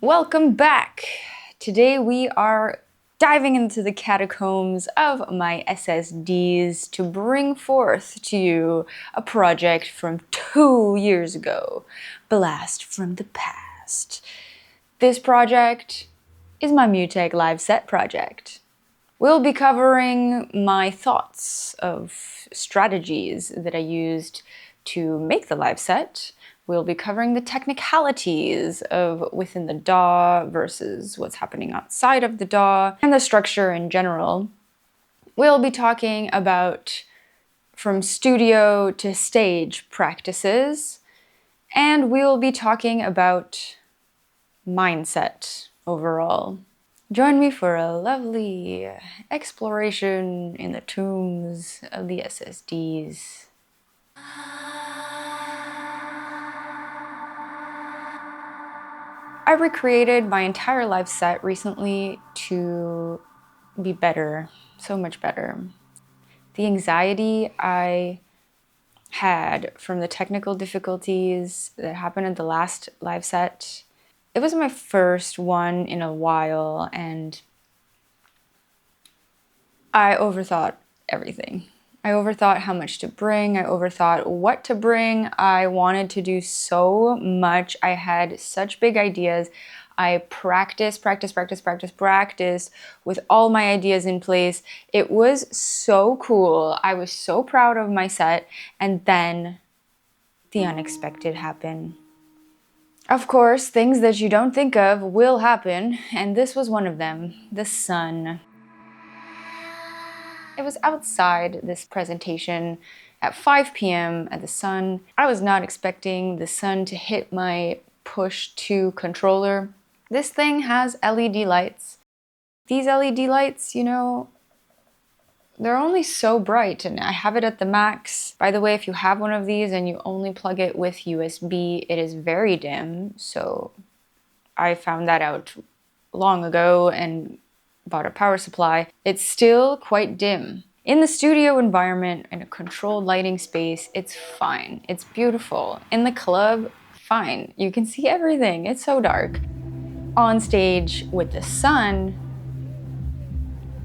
Welcome back! Today we are diving into the catacombs of my SSDs to bring forth to you a project from 2 years ago, Blast from the Past. This project is my MUTEK live set project. We'll be covering my thoughts of strategies that I used to make the live set. We'll be covering the technicalities of within the DAW versus what's happening outside of the DAW, and the structure in general. We'll be talking about from studio to stage practices, and we'll be talking about mindset overall. Join me for a lovely exploration in the tombs of the SSDs. I recreated my entire live set recently to be better, so much better. The anxiety I had from the technical difficulties that happened at the last live set, it was my first one in a while, and I overthought everything. I overthought how much to bring. I overthought what to bring. I wanted to do so much. I had such big ideas. I practiced with all my ideas in place. It was so cool. I was so proud of my set. And then the unexpected happened. Of course, things that you don't think of will happen. And this was one of them, the sun. It was outside this presentation at 5 p.m. at the sun. I was not expecting the sun to hit my push 2 controller. This thing has LED lights. These LED lights, you know, they're only so bright, and I have it at the max. By the way, if you have one of these and you only plug it with USB, it is very dim. So I found that out long ago and bought a power supply. It's still quite dim. In the studio environment, in a controlled lighting space, it's fine. It's beautiful. In the club, fine. You can see everything. It's so dark. On stage with the sun,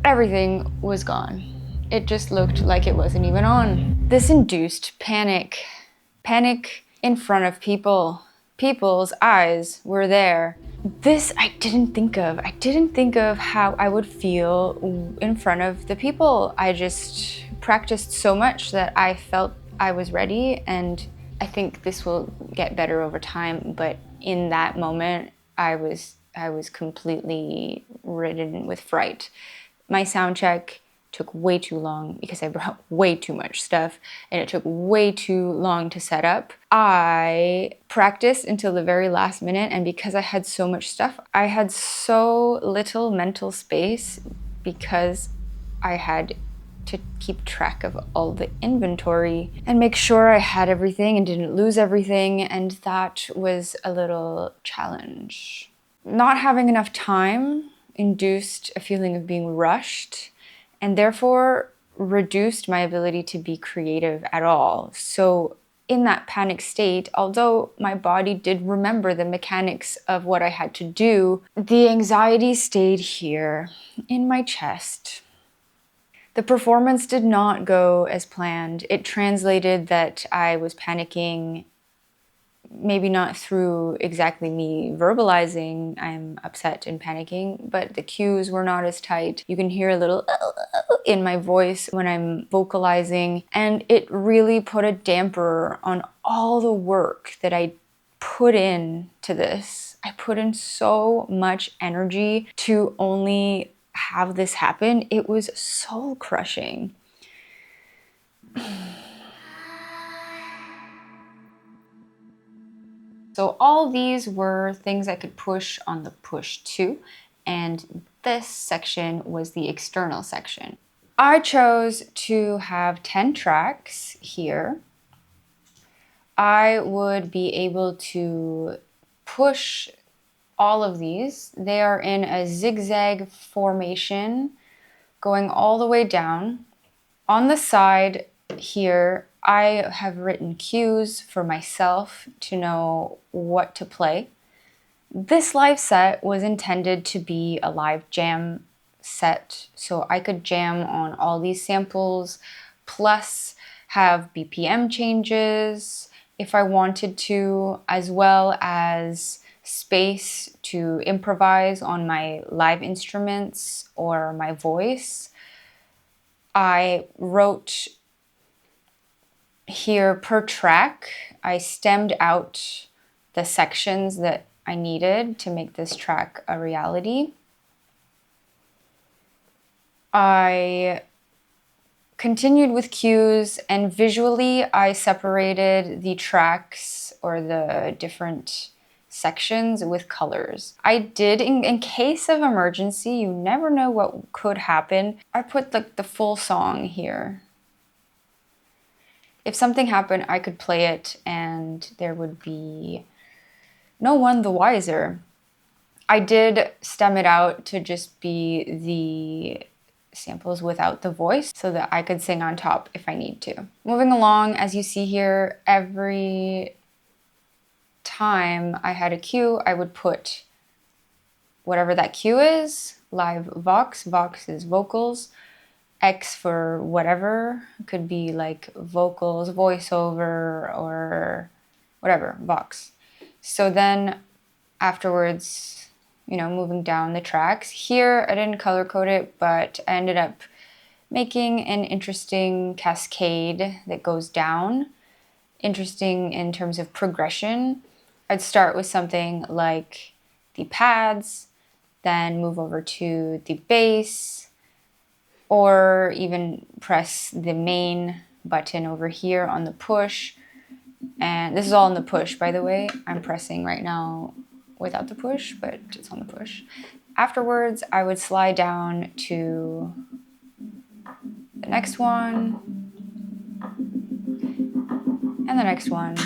everything was gone. It just looked like it wasn't even on. This induced panic. Panic in front of people. People's eyes were there. This I didn't think of. I didn't think of how I would feel in front of the people. I just practiced so much that I felt I was ready, and I think this will get better over time, but in that moment, I was completely ridden with fright. My sound check took way too long because I brought way too much stuff, and it took way too long to set up. I practiced until the very last minute, and because I had so much stuff, I had so little mental space because I had to keep track of all the inventory and make sure I had everything and didn't lose everything, and that was a little challenge. Not having enough time induced a feeling of being rushed, and therefore reduced my ability to be creative at all. So in that panic state, although my body did remember the mechanics of what I had to do, the anxiety stayed here in my chest. The performance did not go as planned. It translated that I was panicking, maybe not through exactly me verbalizing I'm upset and panicking, but the cues were not as tight. You can hear a little in my voice when I'm vocalizing, and it really put a damper on all the work that I put into this. I put in so much energy to only have this happen. It was soul crushing. So all these were things I could push on the push 2, and this section was the external section. I chose to have 10 tracks here. I would be able to push all of these. They are in a zigzag formation going all the way down. On the side here, I have written cues for myself to know what to play. This live set was intended to be a live jam set, so I could jam on all these samples, plus have BPM changes if I wanted to, as well as space to improvise on my live instruments or my voice. I wrote here per track, I stemmed out the sections that I needed to make this track a reality. I continued with cues, and visually I separated the tracks or the different sections with colors. I did, in case of emergency, you never know what could happen, I put like the full song here. If something happened, I could play it and there would be no one the wiser. I did stem it out to just be the samples without the voice so that I could sing on top if I need to. Moving along, as you see here, every time I had a cue, I would put whatever that cue is, live vox, vox is vocals, X for whatever, it could be like vocals, voiceover, or whatever, vox. So then afterwards, you know, moving down the tracks. Here, I didn't color code it, but I ended up making an interesting cascade that goes down. Interesting in terms of progression. I'd start with something like the pads, then move over to the bass, or even press the main button over here on the push. And this is all on the push, by the way. I'm pressing right now without the push, but it's on the push. Afterwards, I would slide down to the next one, and the next one.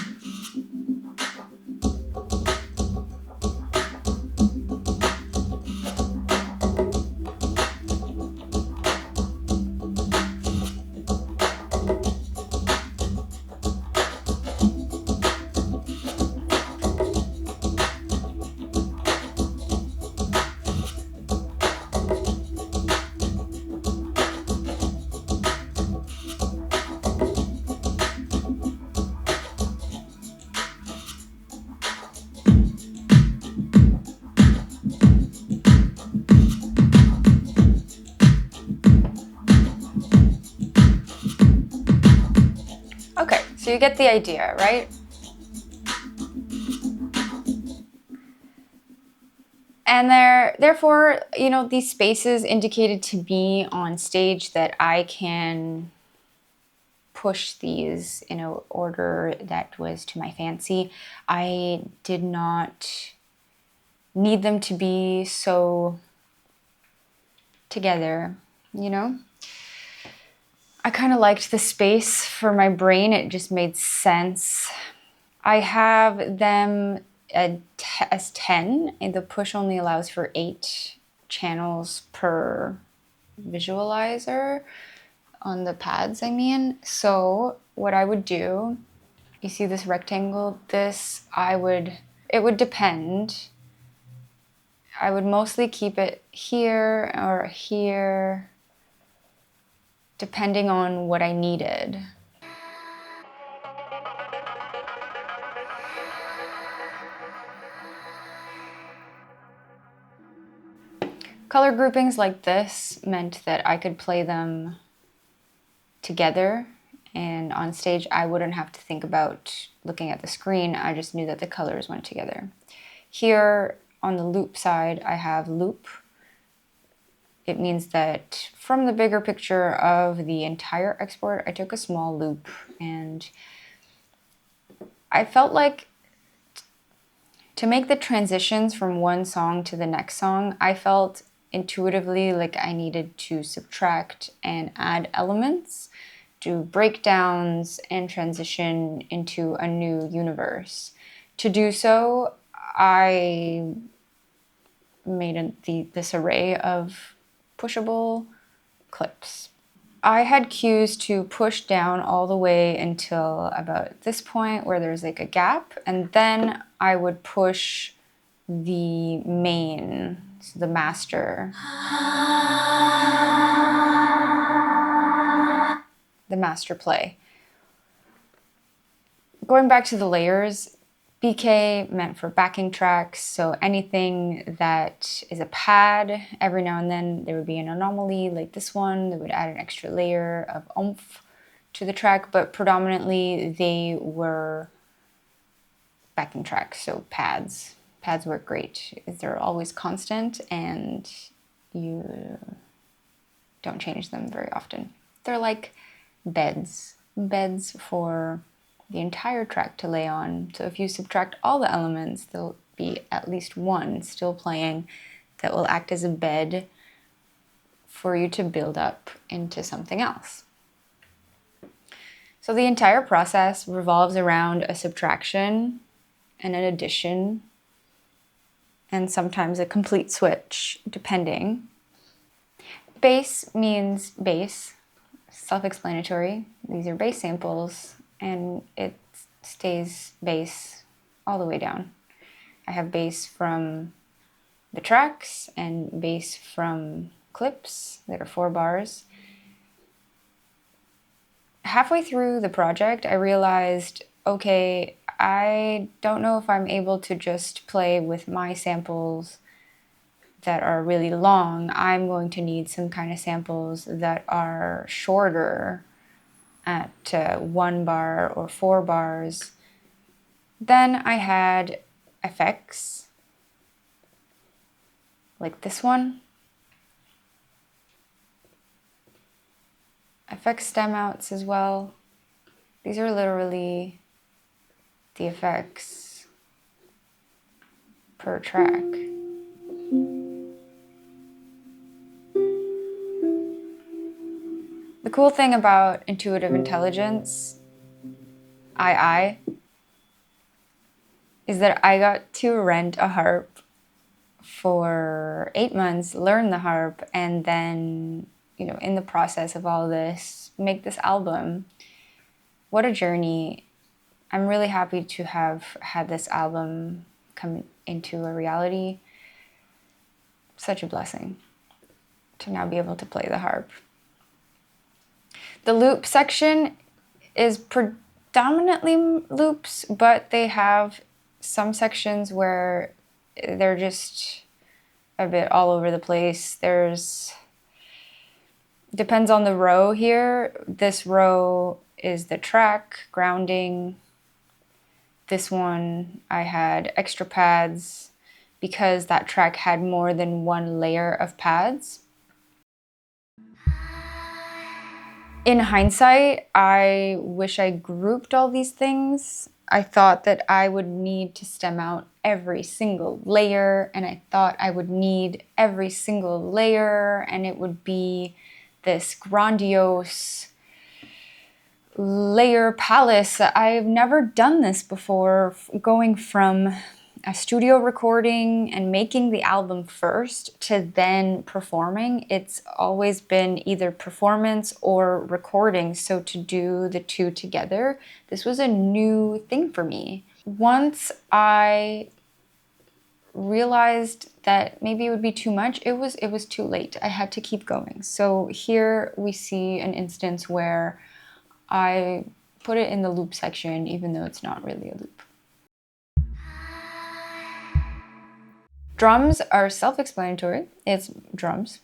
Okay, so you get the idea, right? And therefore, you know, these spaces indicated to me on stage that I can push these in an order that was to my fancy. I did not need them to be so together, you know? I kind of liked the space for my brain. It just made sense. I have them as 10, and the push only allows for 8 channels per visualizer on the pads, I mean. So what I would do, you see this rectangle, it would depend. I would mostly keep it here or here, depending on what I needed. Color groupings like this meant that I could play them together, and on stage I wouldn't have to think about looking at the screen. I just knew that the colors went together. Here on the loop side, I have loop. It means that from the bigger picture of the entire export, I took a small loop, and I felt like to make the transitions from one song to the next song, I felt intuitively like I needed to subtract and add elements, do breakdowns, and transition into a new universe. To do so, I made this array of pushable clips. I had cues to push down all the way until about this point where there's like a gap, and then I would push the main, so the master. The master play. Going back to the layers, BK meant for backing tracks, so anything that is a pad, every now and then there would be an anomaly like this one that would add an extra layer of oomph to the track, but predominantly they were backing tracks, so pads. Pads work great. They're always constant and you don't change them very often. They're like beds for the entire track to lay on. So if you subtract all the elements, there'll be at least one still playing that will act as a bed for you to build up into something else. So the entire process revolves around a subtraction and an addition, and sometimes a complete switch, depending. Bass means bass, self-explanatory. These are bass samples, and it stays bass all the way down. I have bass from the tracks and bass from clips that are 4 bars. Halfway through the project, I realized, okay, I don't know if I'm able to just play with my samples that are really long. I'm going to need some kind of samples that are shorter at 1 bar or 4 bars. Then I had effects like this one. Effects stem outs as well. These are literally the effects per track. The cool thing about intuitive intelligence, II, is that I got to rent a harp for 8 months, learn the harp, and then, in the process of all this, make this album. What a journey. I'm really happy to have had this album come into a reality. Such a blessing to now be able to play the harp. The loop section is predominantly loops, but they have some sections where they're just a bit all over the place. Depends on the row here. This row is the track, grounding. This one, I had extra pads because that track had more than 1 layer of pads. In hindsight, I wish I grouped all these things. I thought that I would need to stem out every single layer, and I thought I would need every single layer, and it would be this grandiose layer palace. I've never done this before, going from a studio recording and making the album first to then performing. It's always been either performance or recording, so to do the two together, this was a new thing for me. Once I realized that maybe it would be too much, it was too late. I had to keep going. So here we see an instance where I put it in the loop section, even though it's not really a loop. Drums are self-explanatory. It's drums.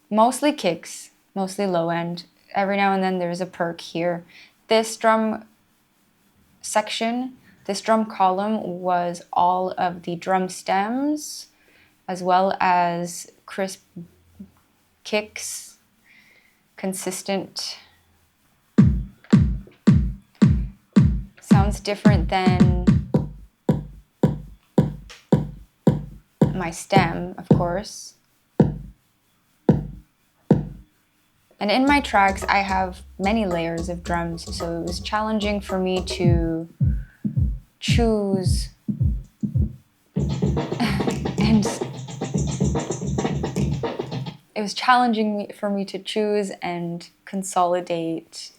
Mostly kicks, mostly low end. Every now and then there's a perk here. This drum section, this drum column was all of the drum stems, as well as crisp kicks, consistent. Sounds different than my stem, of course. And in my tracks, I have many layers of drums, so it was challenging for me to choose and it was challenging for me to choose and consolidate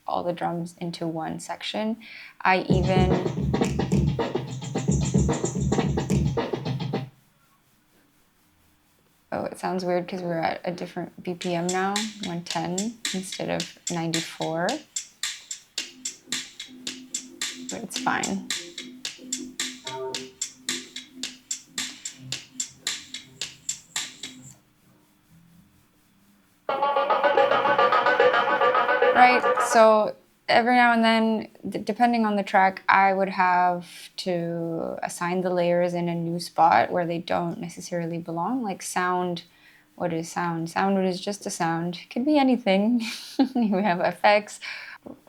all the drums into one section. I even Oh, it sounds weird because we're at a different BPM now, 110 instead of 94. But it's fine. Right, so every now and then, depending on the track, I would have to assign the layers in a new spot where they don't necessarily belong. Like sound, what is sound? Sound is just a sound. It could be anything. We have effects,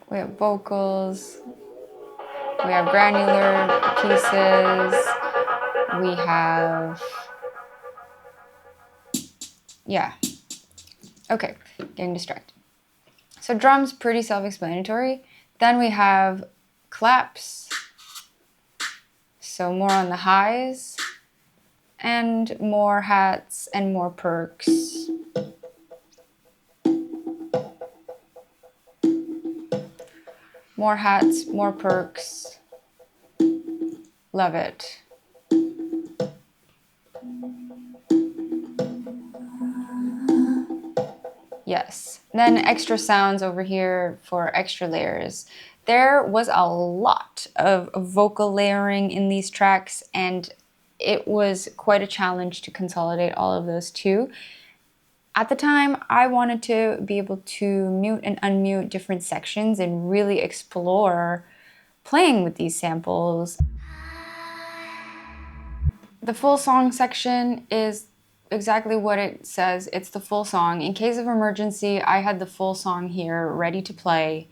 we have vocals, we have granular pieces, we have, yeah. Okay, getting distracted. So drums, pretty self-explanatory. Then we have claps, so more on the highs, and more hats and more perks. More hats, more perks. Love it. Yes. Then extra sounds over here for extra layers. There was a lot of vocal layering in these tracks, and it was quite a challenge to consolidate all of those too. At the time, I wanted to be able to mute and unmute different sections and really explore playing with these samples. The full song section is exactly what it says. It's the full song. In case of emergency, I had the full song here ready to play.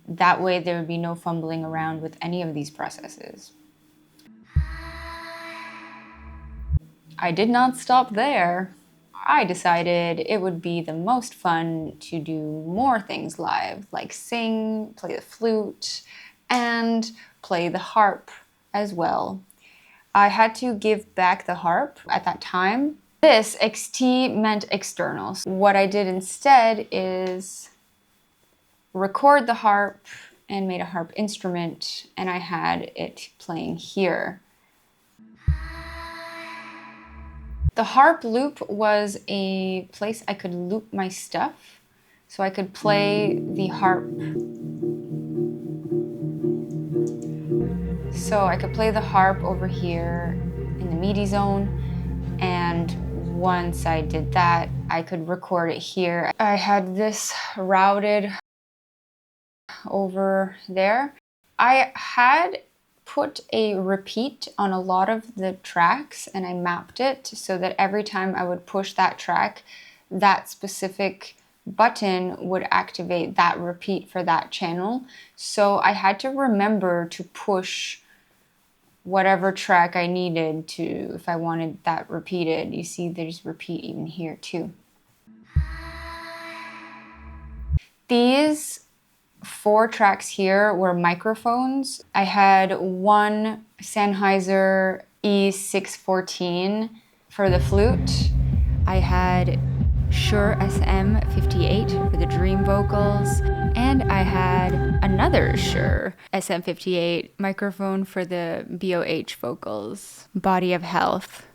That way there would be no fumbling around with any of these processes. I did not stop there. I decided it would be the most fun to do more things live, like sing, play the flute, and play the harp as well. I had to give back the harp at that time. This XT meant external. What I did instead is record the harp and made a harp instrument, and I had it playing here. The harp loop was a place I could loop my stuff, so I could play the harp. So I could play the harp over here in the MIDI zone, and once I did that, I could record it here. I had this routed over there. I had put a repeat on a lot of the tracks, and I mapped it so that every time I would push that track, that specific button would activate that repeat for that channel. So I had to remember to push whatever track I needed to, if I wanted that repeated. You see there's repeat even here too. These 4 tracks here were microphones. I had one Sennheiser E614 for the flute. I had Shure SM58 for the dream vocals, and I had another Shure SM58 microphone for the BOH vocals, Body of Health.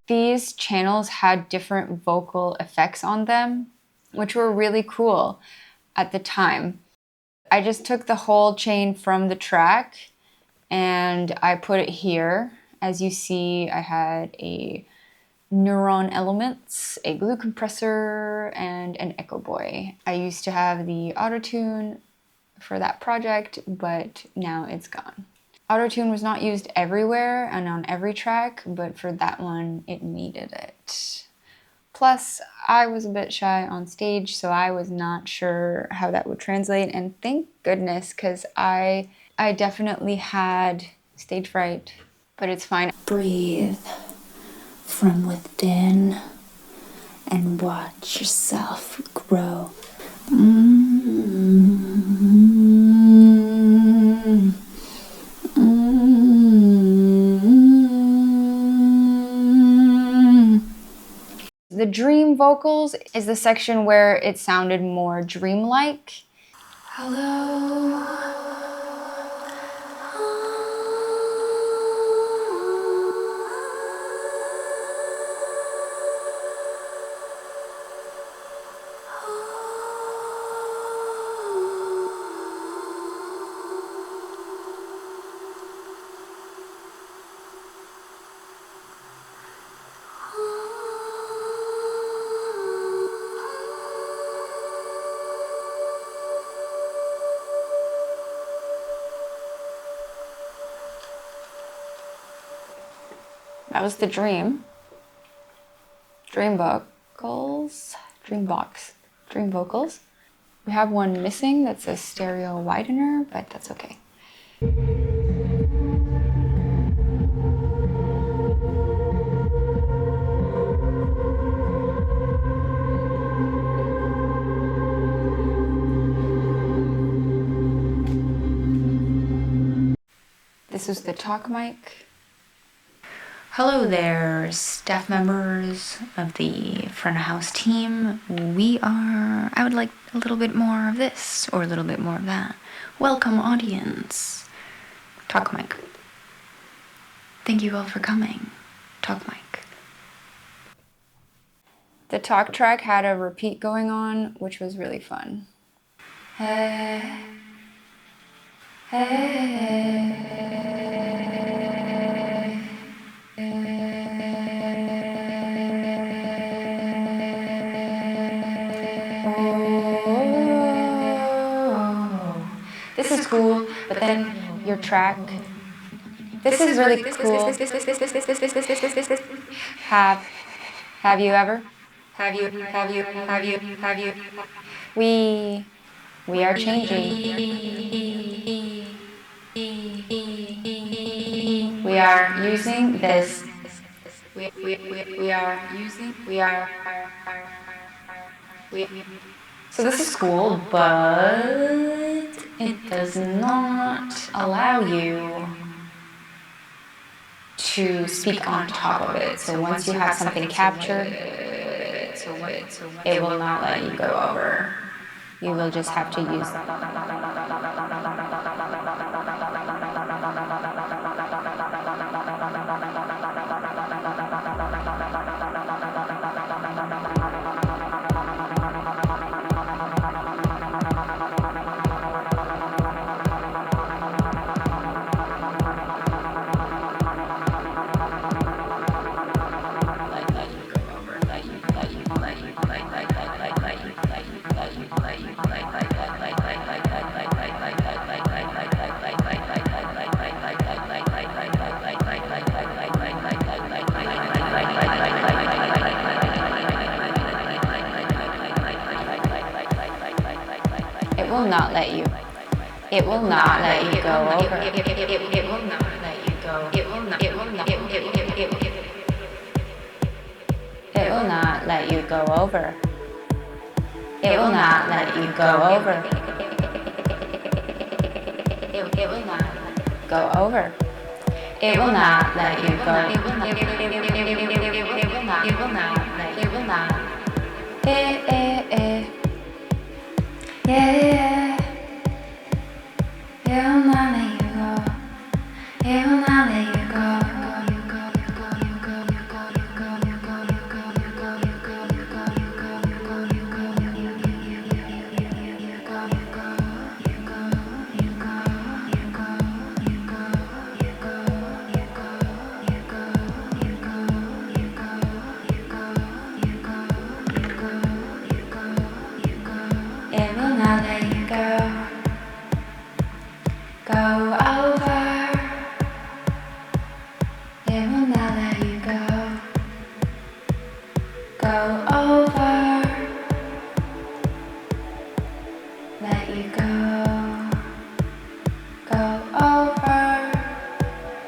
These channels had different vocal effects on them, which were really cool at the time. I just took the whole chain from the track and I put it here. As you see, I had a Neuron Elements, a glue compressor, and an Echo Boy. I used to have the auto-tune for that project, but now it's gone. Auto-tune was not used everywhere and on every track, but for that one, it needed it. Plus, I was a bit shy on stage, so I was not sure how that would translate, and thank goodness, because I definitely had stage fright, but it's fine. Breathe from within and watch yourself grow. The dream vocals is the section where it sounded more dreamlike. Hello. That was the dream. Dream vocals. Dream vocals. We have one missing that's a stereo widener, but that's okay. This is the talk mic. Hello there, staff members of the front of house team. I would like a little bit more of this or a little bit more of that. Welcome, audience. Talk mic. Thank you all for coming. Talk mic. The talk track had a repeat going on, which was really fun. Hey, hey. This is cool, but then your track. This is really cool. Have you ever? Have you? We are changing. We are using this. So this is cool, but it does not allow you to speak on top of it. So once you have something captured, it will not let you go over. You will just have to use It will not let you. It will not let you go over. It will not let you go. It will not let you go over. It will not let you go over. It will not go over. It will not let you go. It will not. Yeah. It will not let you go. It will not let you go. It will not let you go. go over. It will not let you go. Go over. Let you go. Go over.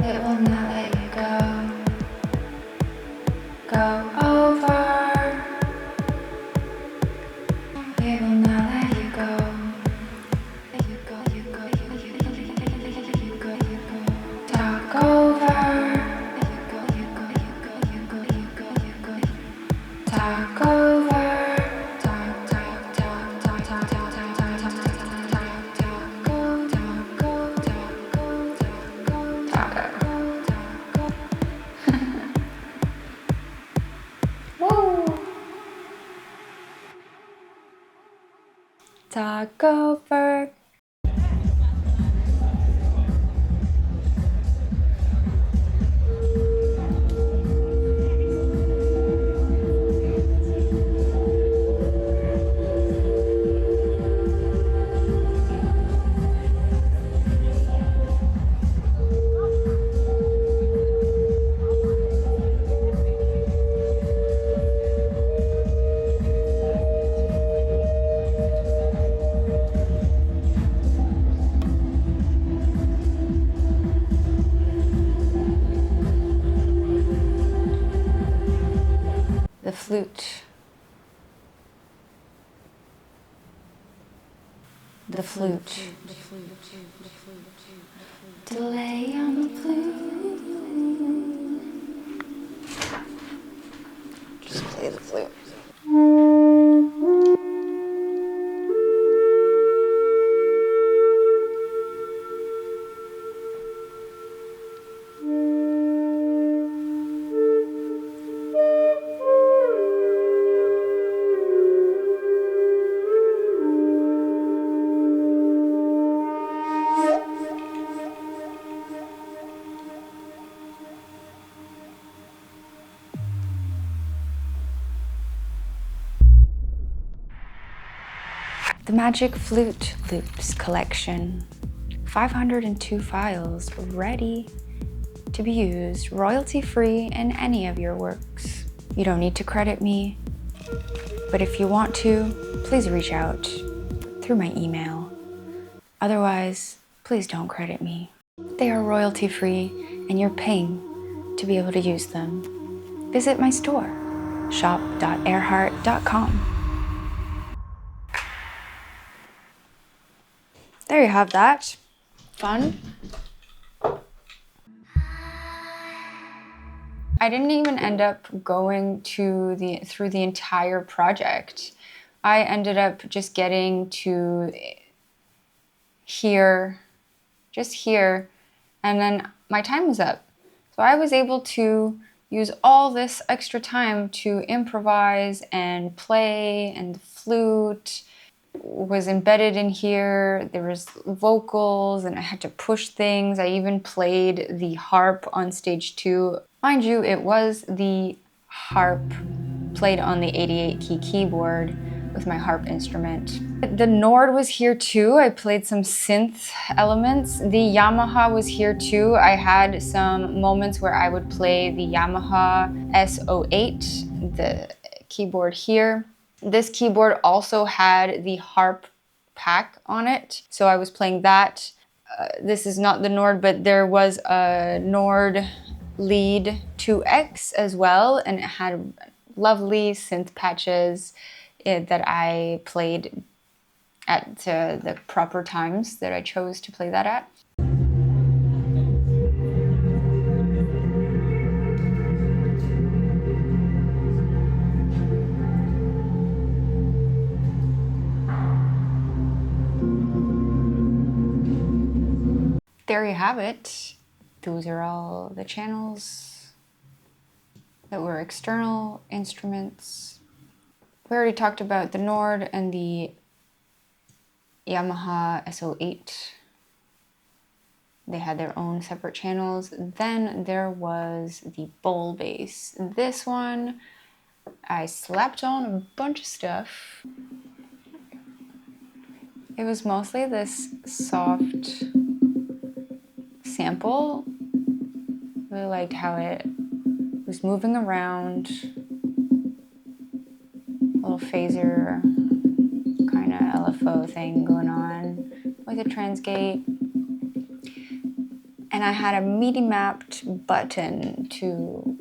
It will not let you go. Go over. It will not let you go. You go, you go, you go, you go, you go, you go. Talk over. You go, you go, you go, you go, you go, you go. Talk over. Talk, talk, talk, talk, talk, talk, talk, talk, talk, talk, go, talk, go, talk, go, talk, go, talk, go. Woo! Talk over. The flute. The flute. Delay on the flute. Just play the flute. The Magic Flute Loops collection. 502 files ready to be used royalty-free in any of your works. You don't need to credit me, but if you want to, please reach out through my email. Otherwise, please don't credit me. They are royalty-free and you're paying to be able to use them. Visit my store, shop.airhaert.com. There you have that. Fun. I didn't even end up going through the entire project. I ended up just getting to here, and then my time was up. So I was able to use all this extra time to improvise and play, and the flute was embedded in here. There was vocals and I had to push things. I even played the harp on stage 2. Mind you, it was the harp played on the 88 key keyboard with my harp instrument. The Nord was here too. I played some synth elements. The Yamaha was here too. I had some moments where I would play the Yamaha S08, the keyboard here. This keyboard also had the harp pack on it, so I was playing that. This is not the Nord, but there was a Nord Lead 2X as well, and it had lovely synth patches that I played at the proper times that I chose to play that at. There you have it. Those are all the channels that were external instruments. We already talked about the Nord and the Yamaha SO8. They had their own separate channels. Then there was the bowl bass. This one, I slapped on a bunch of stuff. It was mostly this soft sample. Really liked how it was moving around. A little phaser kind of LFO thing going on with a transgate. And I had a MIDI mapped button to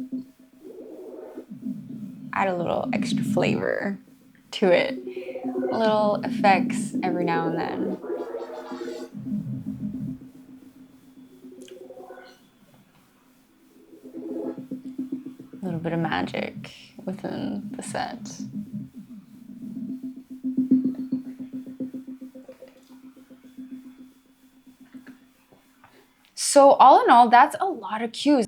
add a little extra flavor to it. Little effects every now and then. A little bit of magic within the set. So all in all, that's a lot of cues.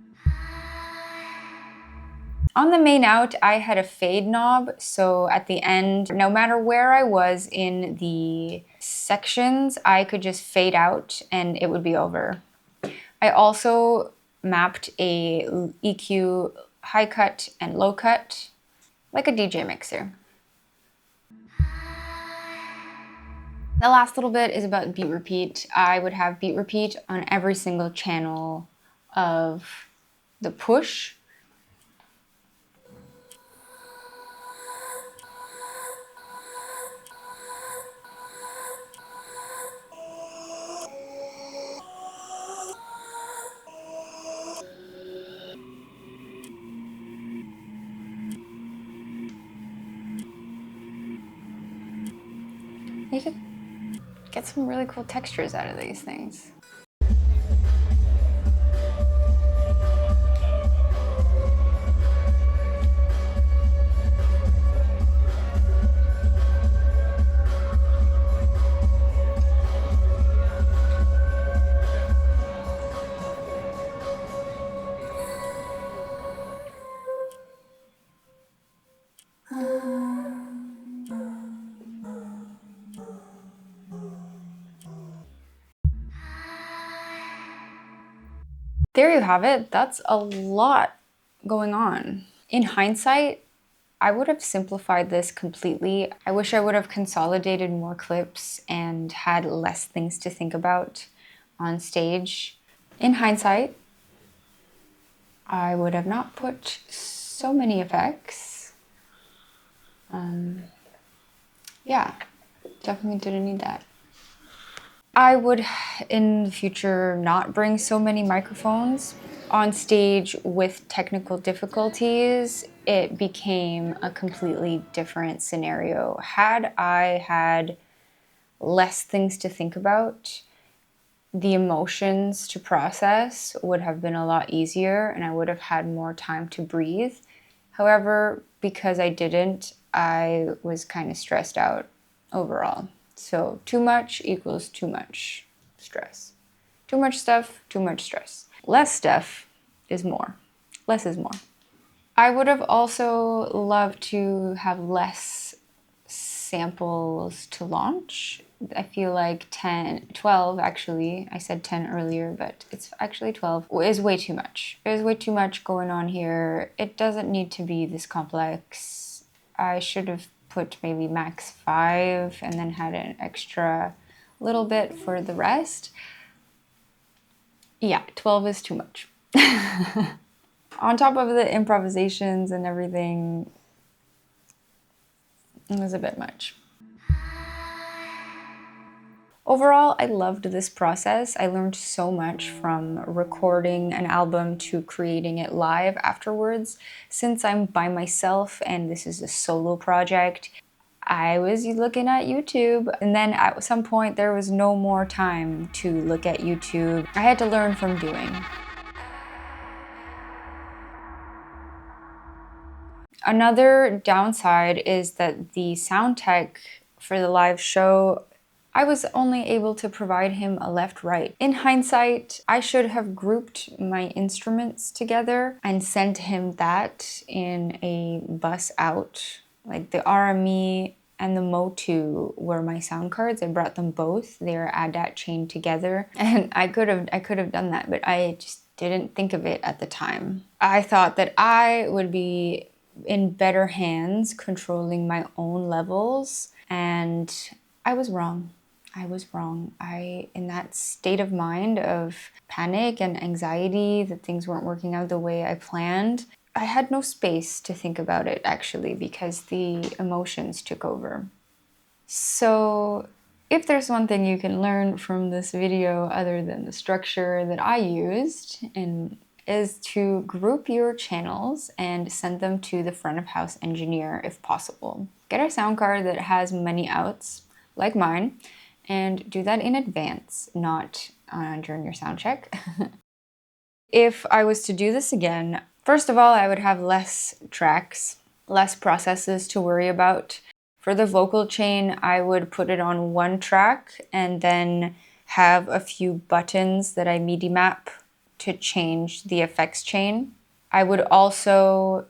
On the main out, I had a fade knob, so at the end, no matter where I was in the sections, I could just fade out and it would be over. I also mapped a EQ high cut and low cut, like a DJ mixer. The last little bit is about beat repeat. I would have beat repeat on every single channel of the push. You could get some really cool textures out of these things. There you have it. That's a lot going on. In hindsight, I would have simplified this completely. I wish I would have consolidated more clips and had less things to think about on stage. In hindsight, I would have not put so many effects. Yeah, definitely didn't need that. I would, in the future, not bring so many microphones. On stage with technical difficulties, it became a completely different scenario. Had I had less things to think about, the emotions to process would have been a lot easier and I would have had more time to breathe. However, because I didn't, I was kind of stressed out overall. So too much equals too much stress. Too much stuff, too much stress. Less stuff is more. Less is more. I would have also loved to have less samples to launch. I feel like 10, 12 actually, I said 10 earlier, but it's actually 12, is way too much. There's way too much going on here. It doesn't need to be this complex. I should have put maybe max 5 and then had an extra little bit for the rest. Yeah, 12 is too much. On top of the improvisations and everything, it was a bit much. Overall, I loved this process. I learned so much from recording an album to creating it live afterwards. Since I'm by myself and this is a solo project, I was looking at YouTube, and then at some point there was no more time to look at YouTube. I had to learn from doing. Another downside is that the sound tech for the live show, I was only able to provide him a left-right. In hindsight, I should have grouped my instruments together and sent him that in a bus out. Like the RME and the Motu were my sound cards. I brought them both. They were ADAT chained together. And I could have done that, but I just didn't think of it at the time. I thought that I would be in better hands controlling my own levels, and I was wrong. I was wrong. In that state of mind of panic and anxiety that things weren't working out the way I planned, I had no space to think about it actually because the emotions took over. So if there's one thing you can learn from this video other than the structure that I used, is to group your channels and send them to the front of house engineer if possible. Get a sound card that has many outs, like mine, and do that in advance, not during your sound check. If I was to do this again, first of all, I would have less tracks, less processes to worry about. For the vocal chain, I would put it on one track and then have a few buttons that I MIDI map to change the effects chain. I would also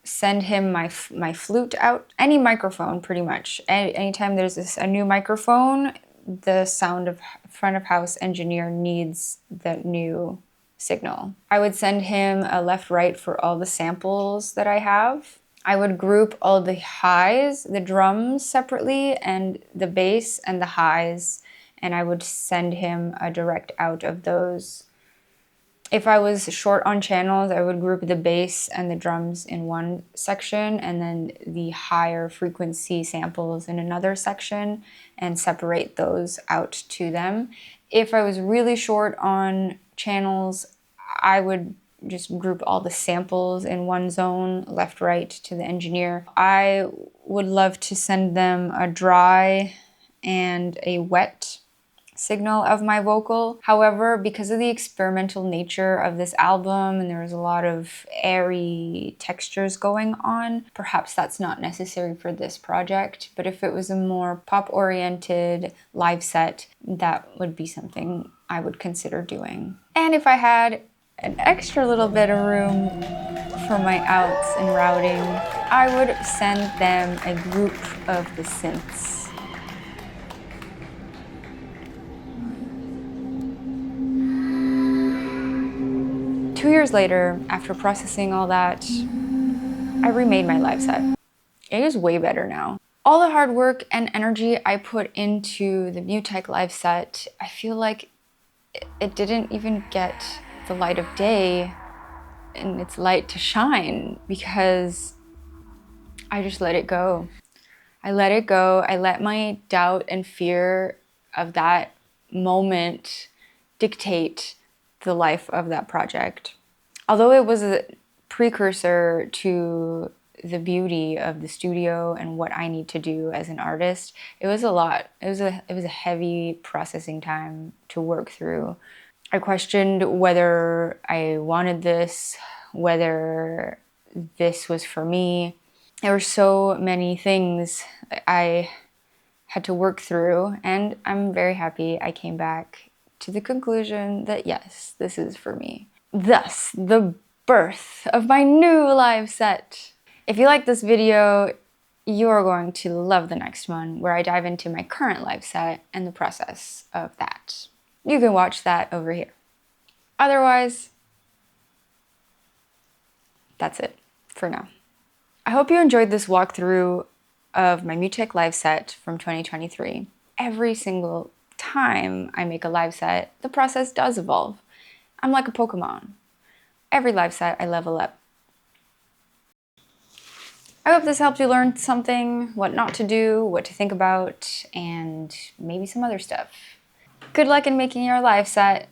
send him my flute out, any microphone pretty much. Anytime there's a new microphone, the sound of front of house engineer needs the new signal. I would send him a left-right for all the samples that I have. I would group all the highs, the drums separately, and the bass and the highs, and I would send him a direct out of those. If I was short on channels, I would group the bass and the drums in one section and then the higher frequency samples in another section and separate those out to them. If I was really short on channels, I would just group all the samples in one zone, left, right to the engineer. I would love to send them a dry and a wet signal of my vocal. However, because of the experimental nature of this album and there was a lot of airy textures going on, perhaps that's not necessary for this project. But if it was a more pop-oriented live set, that would be something I would consider doing. And if I had an extra little bit of room for my outs and routing, I would send them a group of the synths. 2 years later, after processing all that, I remade my live set. It is way better now. All the hard work and energy I put into the MUTEK live set, I feel like it didn't even get the light of day and its light to shine because I just let it go. I let it go. I let my doubt and fear of that moment dictate the life of that project. Although it was a precursor to the beauty of the studio and what I need to do as an artist, it was a lot. It was a heavy processing time to work through. I questioned whether I wanted this, whether this was for me. There were so many things I had to work through, and I'm very happy I came back to the conclusion that yes, this is for me. Thus, the birth of my new live set. If you like this video, you're going to love the next one where I dive into my current live set and the process of that. You can watch that over here. Otherwise, that's it for now. I hope you enjoyed this walkthrough of my MUTEK live set from 2023. Every single time I make a live set, the process does evolve. I'm like a Pokemon. Every live set, I level up. I hope this helped you learn something, what not to do, what to think about, and maybe some other stuff. Good luck in making your live set.